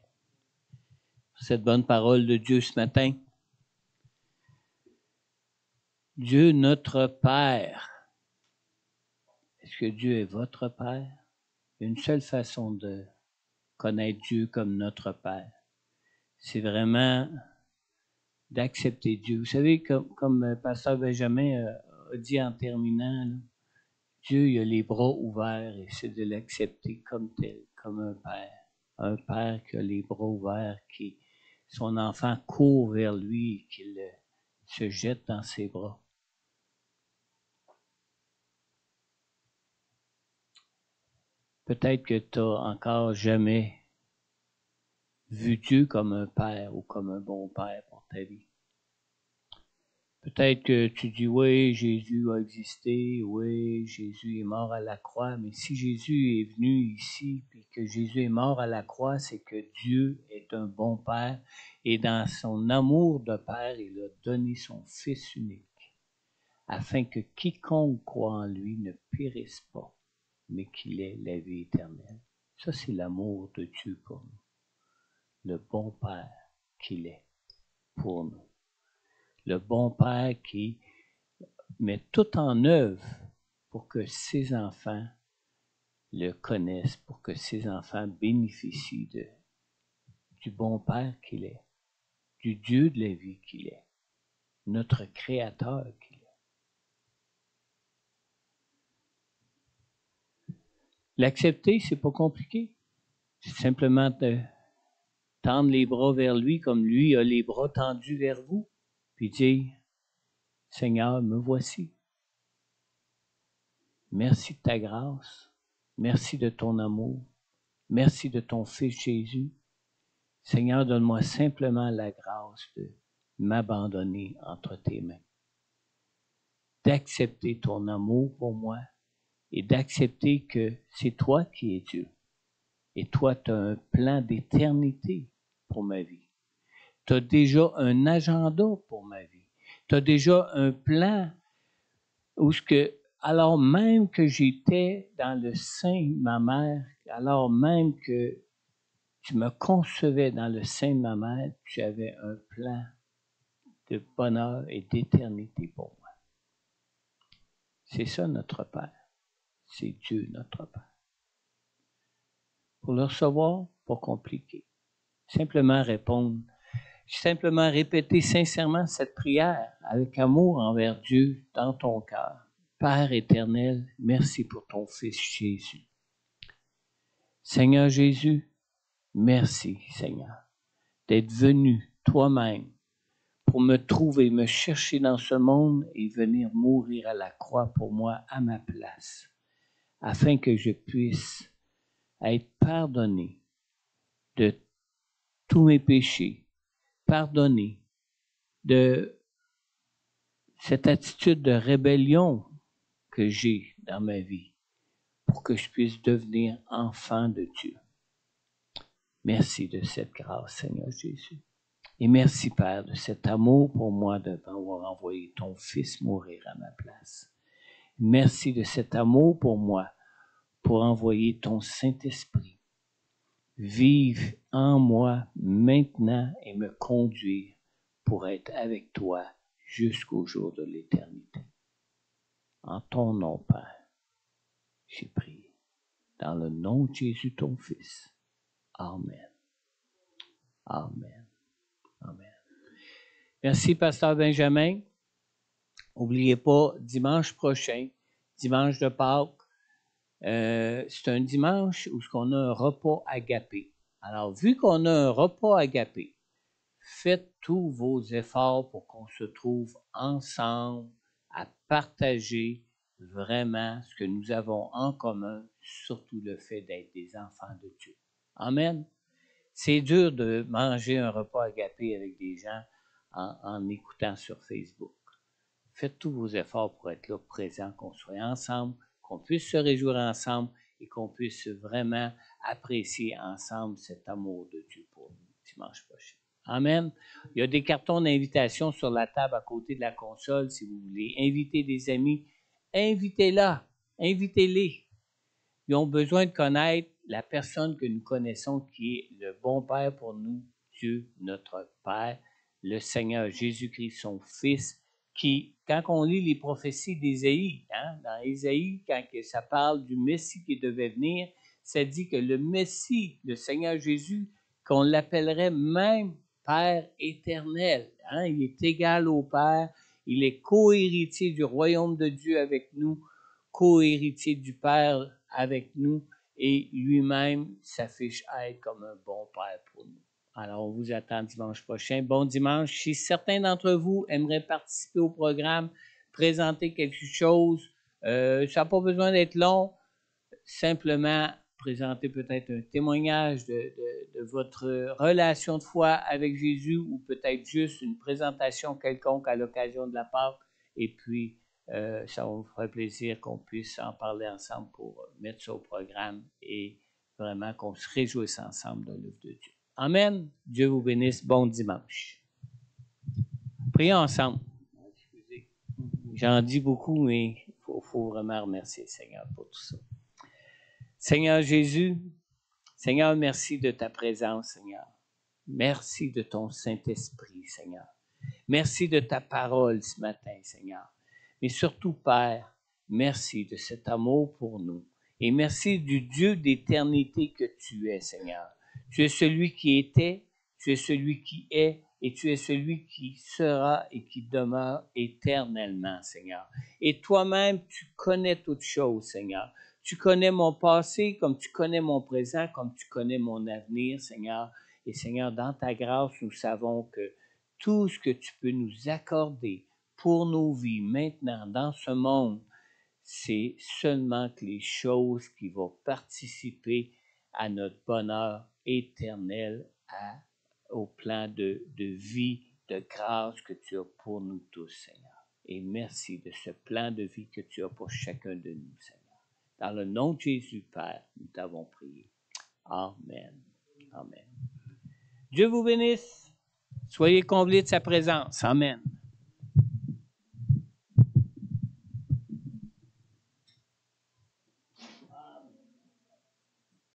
cette bonne parole de Dieu ce matin. Dieu, notre Père. Est-ce que Dieu est votre Père? Il y a une seule façon de connaître Dieu comme notre Père. C'est vraiment d'accepter Dieu. Vous savez, comme Pasteur Benjamin a dit en terminant, là, Dieu, il a les bras ouverts et c'est de l'accepter comme tel, comme un Père. Un Père qui a les bras ouverts, qui son enfant court vers lui et qu'il se jette dans ses bras. Peut-être que tu n'as encore jamais vu Dieu comme un Père ou comme un bon Père pour ta vie. Peut-être que tu dis, oui, Jésus a existé, oui, Jésus est mort à la croix, mais si Jésus est venu ici, puis que Jésus est mort à la croix, c'est que Dieu est un bon Père, et dans son amour de Père, il a donné son Fils unique, afin que quiconque croit en lui ne périsse pas, mais qu'il ait la vie éternelle. Ça, c'est l'amour de Dieu pour nous, le bon Père qu'il est pour nous. Le bon Père qui met tout en œuvre pour que ses enfants le connaissent, pour que ses enfants bénéficient du bon Père qu'il est, du Dieu de la vie qu'il est, notre Créateur qu'il est. L'accepter, c'est pas compliqué. C'est simplement de tendre les bras vers lui comme lui a les bras tendus vers vous, puis dire, Seigneur, me voici. Merci de ta grâce. Merci de ton amour. Merci de ton Fils Jésus. Seigneur, donne-moi simplement la grâce de m'abandonner entre tes mains, d'accepter ton amour pour moi et d'accepter que c'est toi qui es Dieu. Et toi, tu as un plan d'éternité pour ma vie. Tu as déjà un agenda pour ma vie. Tu as déjà un plan où alors même que j'étais dans le sein de ma mère, alors même que tu me concevais dans le sein de ma mère, tu avais un plan de bonheur et d'éternité pour moi. C'est ça notre Père. C'est Dieu notre Père. Pour le recevoir, pas compliqué. Simplement répondre. Simplement répéter sincèrement cette prière avec amour envers Dieu dans ton cœur. Père éternel, merci pour ton Fils Jésus. Seigneur Jésus, merci Seigneur d'être venu toi-même pour me trouver, me chercher dans ce monde et venir mourir à la croix pour moi à ma place, afin que je puisse être pardonné de tous mes péchés, pardonné de cette attitude de rébellion que j'ai dans ma vie, pour que je puisse devenir enfant de Dieu. Merci de cette grâce, Seigneur Jésus. Et merci, Père, de cet amour pour moi d'avoir envoyé ton Fils mourir à ma place. Merci de cet amour pour moi, pour envoyer ton Saint-Esprit. Vive en moi maintenant et me conduire pour être avec toi jusqu'au jour de l'éternité. En ton nom, Père, j'ai prié. Dans le nom de Jésus, ton Fils. Amen. Amen. Amen. Merci, Pasteur Benjamin. N'oubliez pas, dimanche prochain, dimanche de Pâques, c'est un dimanche où on a un repas agapé. Alors, vu qu'on a un repas agapé, faites tous vos efforts pour qu'on se trouve ensemble à partager vraiment ce que nous avons en commun, surtout le fait d'être des enfants de Dieu. Amen. C'est dur de manger un repas agapé avec des gens en écoutant sur Facebook. Faites tous vos efforts pour être là, présents, qu'on soit ensemble, qu'on puisse se réjouir ensemble et qu'on puisse vraiment apprécier ensemble cet amour de Dieu pour nous dimanche prochain. Amen. Il y a des cartons d'invitation sur la table à côté de la console. Si vous voulez inviter des amis, invitez-les. Ils ont besoin de connaître la personne que nous connaissons qui est le bon Père pour nous, Dieu notre Père, le Seigneur Jésus-Christ, son Fils, qui, quand on lit les prophéties d'Ésaïe, dans Ésaïe, quand ça parle du Messie qui devait venir, ça dit que le Messie, le Seigneur Jésus, qu'on l'appellerait même Père éternel. Il est égal au Père, il est co-héritier du royaume de Dieu avec nous, co-héritier du Père avec nous, et lui-même s'affiche à être comme un bon Père pour nous. Alors, on vous attend dimanche prochain. Bon dimanche. Si certains d'entre vous aimeraient participer au programme, présenter quelque chose, ça n'a pas besoin d'être long, simplement présenter peut-être un témoignage de votre relation de foi avec Jésus ou peut-être juste une présentation quelconque à l'occasion de la Pâque. Et puis, ça va vous faire plaisir qu'on puisse en parler ensemble pour mettre ça au programme et vraiment qu'on se réjouisse ensemble de l'œuvre de Dieu. Amen. Dieu vous bénisse. Bon dimanche. Prions ensemble. Excusez. J'en dis beaucoup, mais il faut vraiment remercier le Seigneur pour tout ça. Seigneur Jésus, Seigneur, merci de ta présence, Seigneur. Merci de ton Saint-Esprit, Seigneur. Merci de ta parole ce matin, Seigneur. Mais surtout, Père, merci de cet amour pour nous. Et merci du Dieu d'éternité que tu es, Seigneur. Tu es celui qui était, tu es celui qui est, et tu es celui qui sera et qui demeure éternellement, Seigneur. Et toi-même, tu connais toutes choses, Seigneur. Tu connais mon passé comme tu connais mon présent, comme tu connais mon avenir, Seigneur. Et Seigneur, dans ta grâce, nous savons que tout ce que tu peux nous accorder pour nos vies maintenant dans ce monde, c'est seulement que les choses qui vont participer à notre bonheur éternel, au plan de vie, de grâce que tu as pour nous tous, Seigneur. Et merci de ce plan de vie que tu as pour chacun de nous, Seigneur. Dans le nom de Jésus, Père, nous t'avons prié. Amen. Amen. Dieu vous bénisse. Soyez comblés de sa présence. Amen.